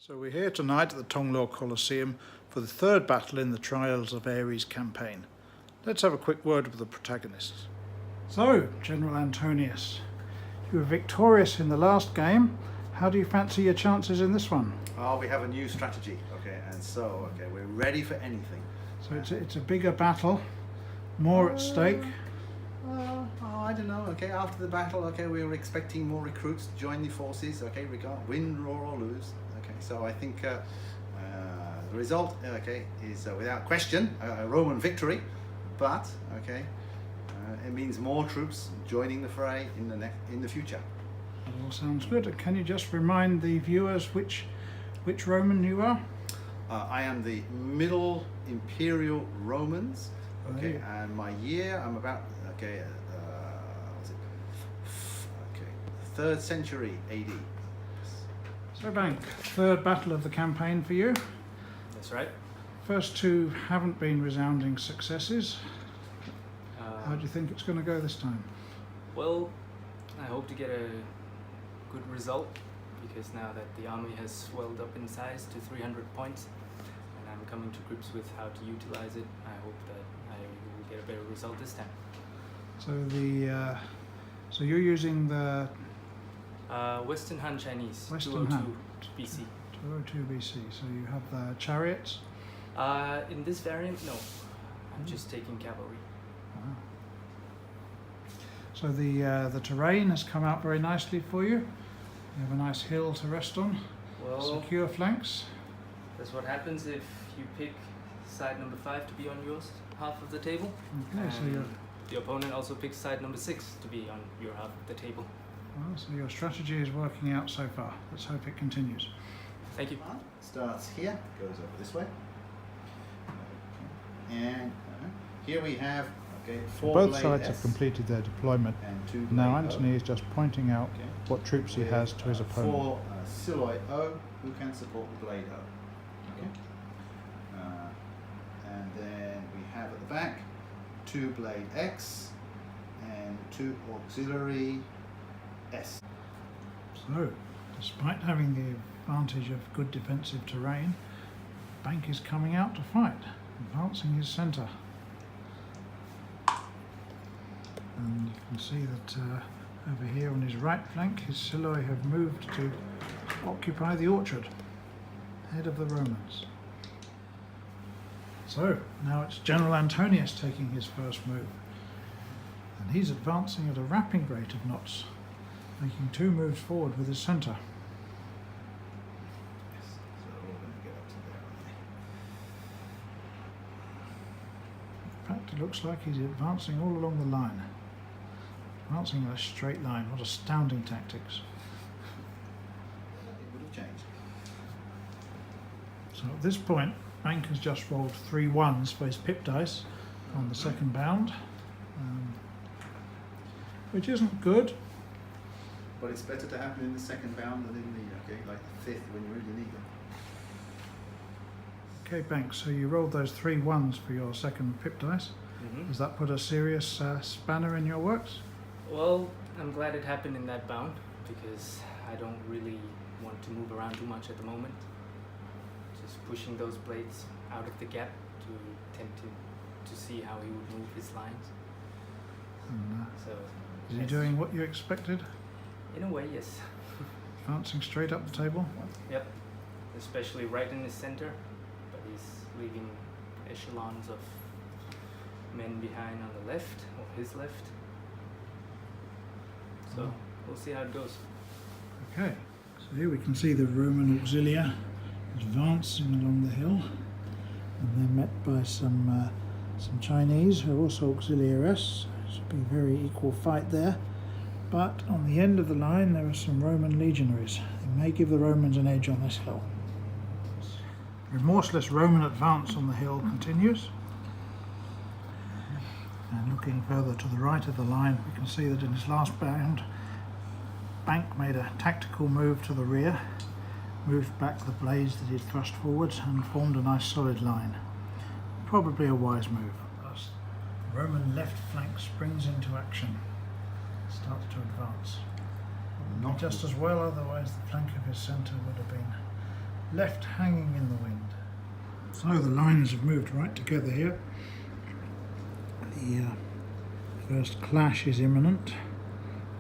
So we're here tonight at the Tonglor Colosseum for the third battle in the Trials of Ares campaign. Let's have a quick word with the protagonists. So, General Antonius, you were victorious in the last game. How do you fancy your chances in this one? Oh, we have a new strategy, we're ready for anything. So it's a bigger battle, more at stake. I don't know, after the battle, we were expecting more recruits to join the forces, we can't win, draw or lose, so I think the result, is without question a Roman victory, but, it means more troops joining the fray in the future. That all sounds good. Can you just remind the viewers which Roman you are? I am the Middle Imperial Romans, and my year I'm about 3rd century AD. So Bank, third battle of the campaign for you. That's right. First two haven't been resounding successes. How do you think it's going to go this time? Well, I hope to get a good result, because now that the army has swelled up in size to 300 points and I'm coming to grips with how to utilize it, I hope that I will get a better result this time. So you're using the Western Han Chinese, Western 202 Han. BC. 202 BC, so you have the chariots? In this variant, no. I'm just taking cavalry. Wow. So the terrain has come out very nicely for you. You have a nice hill to rest on, Well, secure flanks. that's what happens if you pick side number 5 to be on your half of the table. Okay, so And the opponent also picks side number 6 to be on your half of the table. so your strategy is working out so far. Let's hope it continues. Thank you. Starts here, goes over this way, and here we have 4 Both blade sides S have completed their deployment. and 2 blade Now O. Antony is just pointing out what troops he With, has to his opponent. 4 Siloi O who can support the blade O. And then we have at the back 2 blade X and 2 auxiliary S. So, despite having the advantage of good defensive terrain, Bank is coming out to fight, advancing his centre. And you can see that over here on his right flank, his Siloi have moved to occupy the orchard, ahead of the Romans. So, now it's General Antonius taking his first move, and he's advancing at a rapid rate of knots, making 2 moves forward with his centre. Yes, so we're all going to get up to there, aren't In fact, it looks like he's advancing all along the line. Advancing in a straight line. What astounding tactics. they? It would have changed. So at this point, Bank has just rolled 3 1s for his pip dice on the second bound, which isn't good. But it's better to happen in the second bound than in the like the 5th when you really need them. Okay, Bank, so you rolled those 3 1s for your second pip dice. Does that put a serious spanner in your works? Well, I'm glad it happened in that bound, because I don't really want to move around too much at the moment. Just pushing those blades out of the gap to tend to see how he would move his lines. And, So, is he yes. doing what you expected? In a way, yes. Advancing straight up the table? Yep. Especially right in the center, but he's leaving echelons of men behind on the left, or his left. So we'll see how it goes. Okay, so here we can see the Roman auxilia advancing along the hill, and they're met by some Chinese who are also auxiliaries. It should be a very equal fight there. But on the end of the line there are some Roman legionaries. They may give the Romans an edge on this hill. Remorseless Roman advance on the hill continues. And looking further to the right of the line, we can see that in his last bound, Bank made a tactical move to the rear, moved back the blades that he'd thrust forwards and formed a nice solid line. Probably a wise move. Thus, the Roman left flank springs into action, starts to advance. Not just as well, otherwise the flank of his centre would have been left hanging in the wind. So the lines have moved right together here. The first clash is imminent.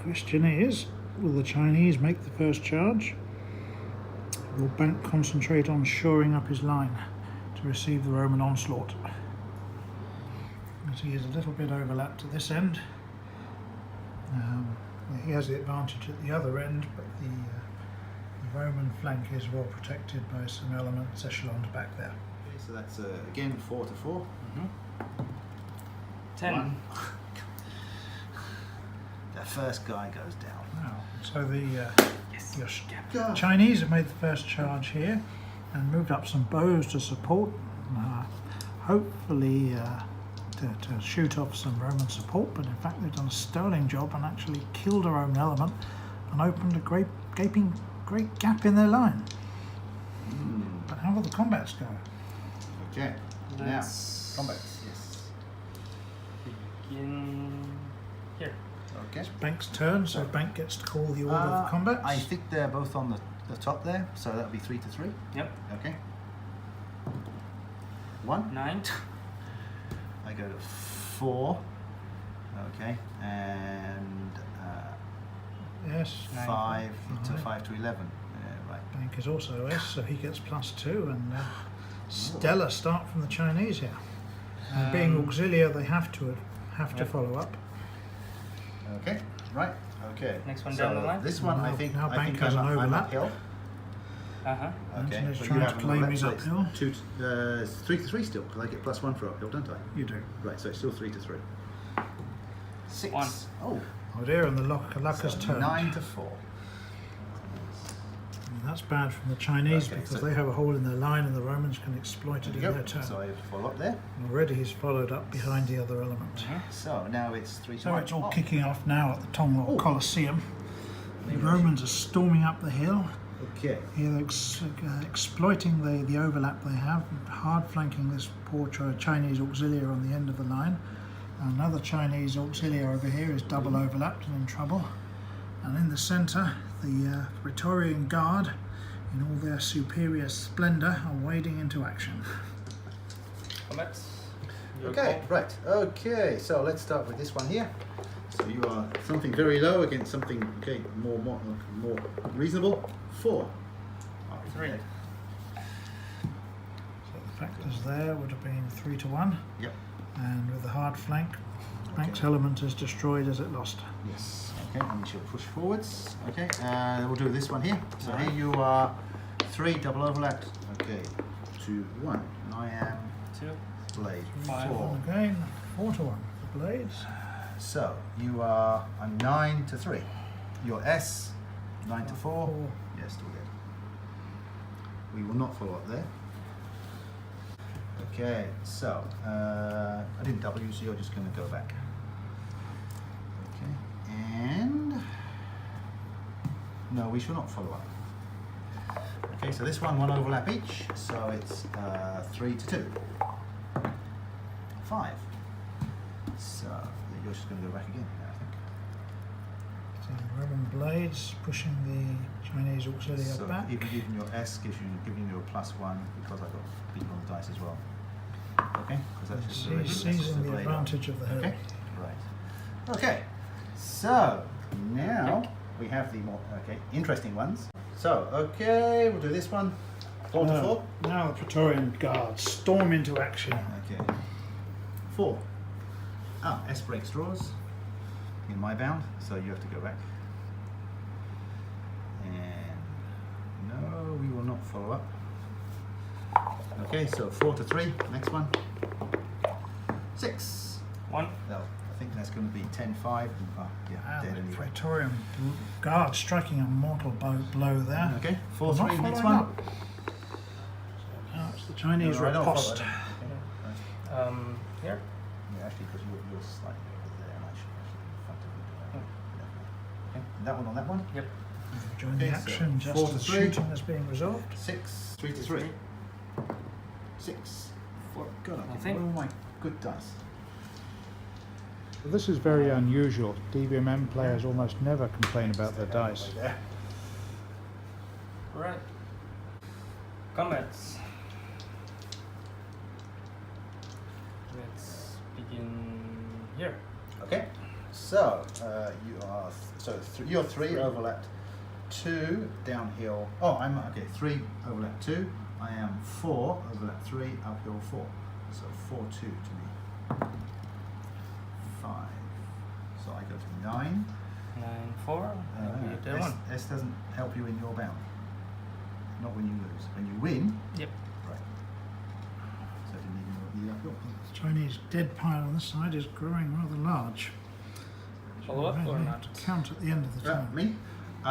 Question is, will the Chinese make the first charge? Will Bank concentrate on shoring up his line to receive the Roman onslaught? As he is a little bit overlapped at this end. He has the advantage at the other end, but the Roman flank is well protected by some elements echeloned back there. Okay, so that's again 4 to 4. 10. 1. The first guy goes down. Now, so the Yes. your Chinese have made the first charge here and moved up some bows to support, hopefully to shoot off some Roman support, but in fact they've done a sterling job and actually killed a Roman element and opened a great gap in their line. But how will the combats go? Okay, Let's now combats, yes. begin here. Okay. Bank's turn, so Bank gets to call the order of combats. I think they're both on the top there, so that'll be 3 to 3. Yep. Okay. 1. 9. I go to 4. Okay, and Yes, 5 to Five. 5 to 11. Yeah, right. Bank is also S, so he gets +2, and stellar start from the Chinese here. Being auxiliar, they have to Yep. follow up. Okay, right. Okay. Next one so down the line? This one, I Now- think, now I Bank think has I'm, an I'm overlap. uphill. Uh-huh. Okay. Anthony's but trying you to have an claim overlap, his so it's uphill. 3 to 3 still, because I get +1 for uphill, don't I? You do. Right, so it's still 3 to 3. 6. 1. Oh, Oh dear, and the luck has so turned. 9 to 4. And that's bad from the Chinese Okay, because so- they have a hole in their line and the Romans can exploit it There in you their go. turn. So I have to follow up there. Already he's followed up behind the other element. So now it's 3 to So 1. it's all Oh, kicking off now at the Tonglor Oh. Colosseum. The Maybe Romans are storming up the hill. Okay. Here they're exploiting the overlap they have, hard flanking this poor Chinese auxiliary on the end of the line. Another Chinese auxiliary over here is double overlapped and in trouble. And in the centre, the Praetorian Guard, in all their superior splendour, are wading into action. Combats. Your Okay, call. right. Okay, so let's start with this one here. So you are something very low against something more reasonable. 4. Oh, 3. So the factors there would have been 3 to 1, Yep. and with the hard flank, Bank's element is destroyed as it lost. Yes. Okay, and we shall push forwards. Okay, we'll do this one here. So Alright. here you are 3 double overlapped. Okay, 2, 1. And I am 2. blade 5. 4. Again, 4 to 1 for blades. So you are a 9 to 3. Your S 9 to 4. Yes, still dead. We will not follow up there. Okay, so I didn't W, so you're just going to go back. Okay, and no, we shall not follow up. Okay, so this one overlap each, so it's 3 to 2. 5. So you're just going to go back again, I think. So Roman blades pushing the Chinese auxiliary So back. even your S giving you a +1 because I got beaten on the dice as well. Okay, because that's just the He's regular- seizing the blade advantage of the hill. Okay, right. Okay, so now we have the more interesting ones. So okay, we'll do this one. 4 to 4. Now the Praetorian Guard storm into action. Okay. 4. S breaks draws in my bound, so you have to go back. And no, we will not follow up. Okay, so 4 to 3. Next one. 6. 1. No, I think that's going to be 10-5. Yeah, And dead the anyway. Praetorian Guard striking a mortal blow there. Okay, Not 4-3. Next following one. up. So now it's the Chinese No, I don't follow riposte. that. Okay, right. Here. Yeah, actually, because you're slightly over there, and I should actually in front of you. Yeah. Okay, and that one on that one. Yep. Join the Okay, so action just 4 to as 3. shooting is being resolved. 6, 3 to 3. 6, 4. God, I'm Nothing. oh my good dice. Well, this is very unusual. DBMM players almost never complain about their dice. There. Right. Comrades, let's begin here. Okay, so you're 3 overlapped 2 downhill. Oh, I'm okay. 3 overlap 2. I am 4 overlap 3 uphill 4. So 4-2 to me. 5. So I go to 9. 9-4. Maybe that one. S doesn't help you in your bound. Not when you lose. When you win. Yep. Right. So I didn't even need uphill. The Chinese dead pile on this side is growing rather large. Follow up or May not? count at the end of the turn. Me? The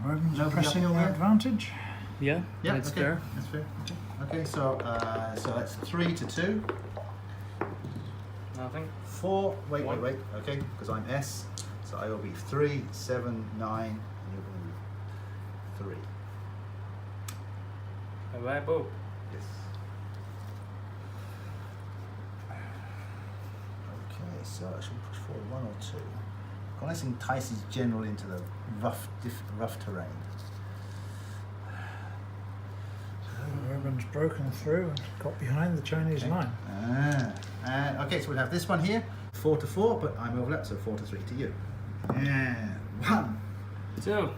Romans are nobody pressing uphill their there? advantage. Yeah, Yeah, that's okay. fair. That's fair. Okay, so that's 3-2. Nothing. 4. Wait. One. Okay, because I'm S, so I will be 3, 7, 9, and you're going to be 3. Bye bye, Bo. Yes. Okay, so I should push forward 1 or 2. This entices general into the rough terrain. The Romans broken through and got behind the Chinese line. Okay, so we'll have this one here, 4-4, but I'm overlapped, so 4-3 to you. And 1. 2.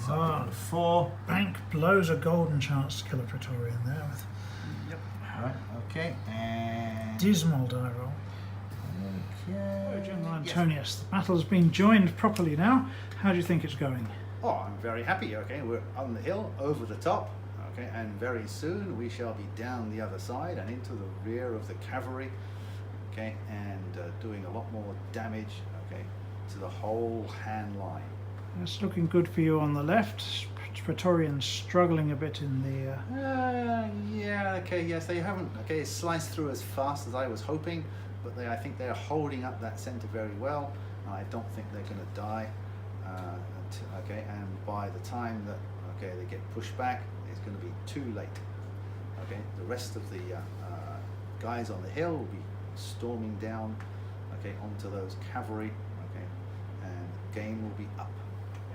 So I've got 4. Bank blows a golden chance to kill a Praetorian there with Right, okay, and... dismal die roll. Okay. General Yes. Antonius, the battle's been joined properly now. How do you think it's going? Oh, I'm very happy, okay, we're on the hill, over the top, okay, and very soon we shall be down the other side and into the rear of the cavalry, okay, and doing a lot more damage, okay, to the whole hand line. It's looking good for you on the left. Praetorians struggling a bit in the... Yeah, okay, yes, they haven't, okay, sliced through as fast as I was hoping, but I think they're holding up that center very well, and I don't think they're going to die, okay, and by the time that, okay, they get pushed back, it's going to be too late, okay, the rest of the guys on the hill will be storming down, okay, onto those cavalry, okay, and the game will be up.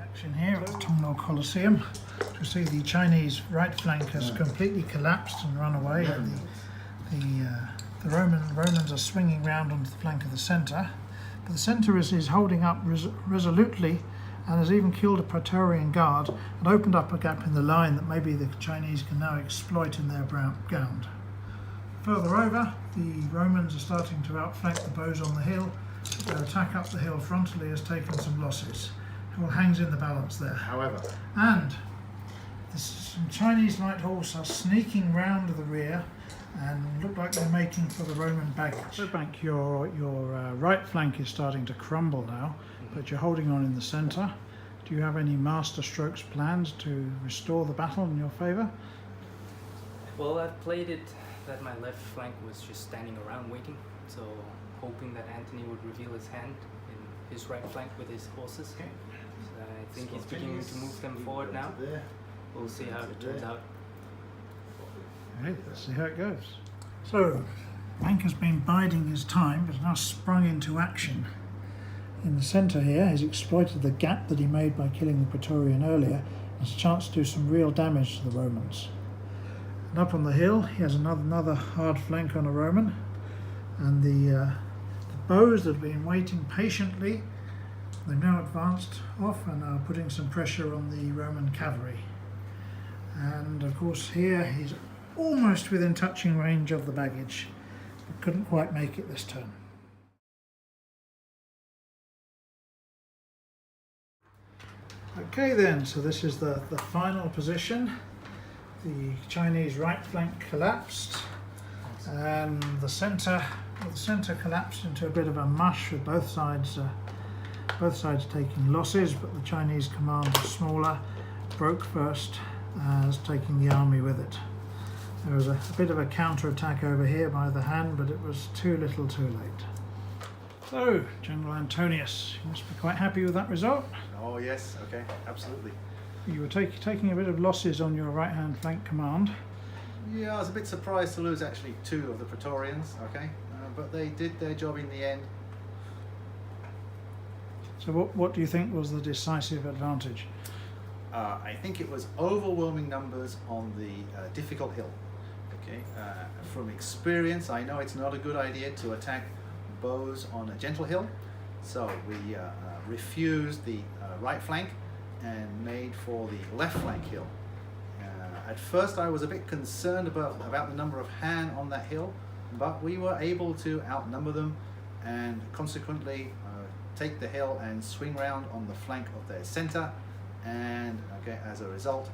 Action here at the Tongnor Colosseum. You see the Chinese right flank has completely collapsed and run away. The Romans are swinging round onto the flank of the centre, but the centre is holding up resolutely and has even killed a Praetorian guard and opened up a gap in the line that maybe the Chinese can now exploit in their ground. Further over, the Romans are starting to outflank the bows on the hill. Their attack up the hill frontally has taken some losses. It all hangs in the balance there. However, And some Chinese light horse are sneaking round the rear and look like they're making for the Roman baggage. So Bank, your right flank is starting to crumble now, but you're holding on in the centre. Do you have any master strokes planned to restore the battle in your favour? Well, I've played it that my left flank was just standing around waiting, so hoping that Antony would reveal his hand in his right flank with his horses. okay. So I think he's beginning to move them forward now. We'll see how it turns out. Okay, let's see how it goes. So, Bank has been biding his time, but now sprung into action. In the centre here, he's exploited the gap that he made by killing the Praetorian earlier. Has a chance to do some real damage to the Romans. And up on the hill, he has another hard flank on a Roman, and the bows that have been waiting patiently, they've now advanced off and are putting some pressure on the Roman cavalry. And of course here he's almost within touching range of the baggage, but couldn't quite make it this turn. Okay then, so this is the final position. The Chinese right flank collapsed and the centre collapsed into a bit of a mush with both sides taking losses, but the Chinese command was smaller, broke first, as taking the army with it. There was a bit of a counter-attack over here by the Han, but it was too little too late. So, General Antonius, you must be quite happy with that result. Oh yes, okay, absolutely. You were taking a bit of losses on your right-hand flank command. Yeah, I was a bit surprised to lose actually 2 of the Praetorians, okay, but they did their job in the end. So what do you think was the decisive advantage? I think it was overwhelming numbers on the difficult hill. Okay, from experience, I know it's not a good idea to attack bows on a gentle hill, so we refused the right flank and made for the left flank hill. At first I was a bit concerned about the number of Han on that hill, but we were able to outnumber them and consequently take the hill and swing round on the flank of their center, and okay, as a result,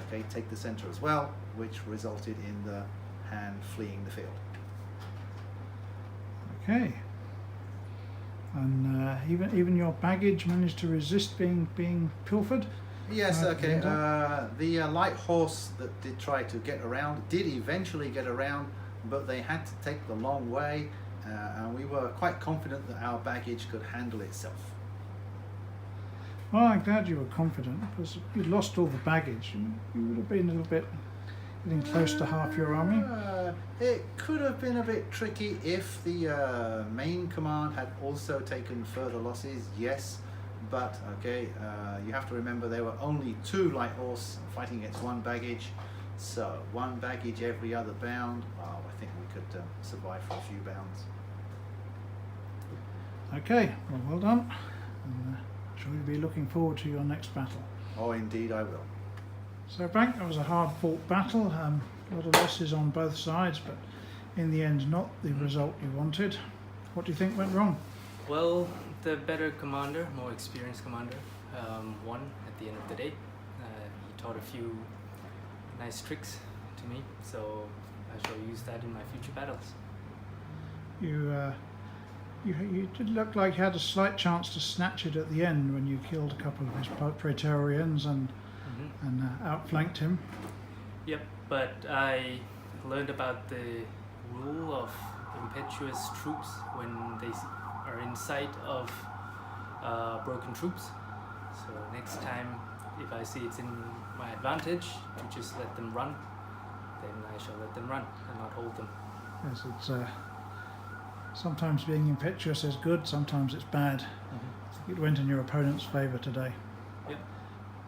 okay, take the center as well, which resulted in the Han fleeing the field. Okay. And even your baggage managed to resist being pilfered? Yes, okay. Linda? The light horse that did try to get around did eventually get around, but they had to take the long way, and we were quite confident that our baggage could handle itself. Well, I'm glad you were confident, because if you'd lost all the baggage, you would have been a little bit getting close to half your army. It could have been a bit tricky if the main command had also taken further losses, yes. But okay, you have to remember there were only 2 light horse fighting against 1 baggage, so 1 baggage every other bound. Well, I think we could survive for a few bounds. Okay, well done. And, shall we be looking forward to your next battle? Oh, indeed I will. So, Frank, that was a hard-fought battle. A lot of losses on both sides, but in the end, not the result you wanted. What do you think went wrong? Well, the better commander, more experienced commander, won at the end of the day. He taught a few nice tricks to me, so I shall use that in my future battles. You did look like you had a slight chance to snatch it at the end when you killed a couple of his Praetorians and outflanked him. Yep, but I learned about the rule of impetuous troops when they are in sight of broken troops. So next time, if I see it's in my advantage to just let them run, then I shall let them run and not hold them. Yes, it's sometimes being impetuous is good, sometimes it's bad. It went in your opponent's favour today. Yep.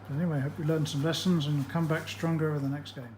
But anyway, I hope you learned some lessons and come back stronger over the next game.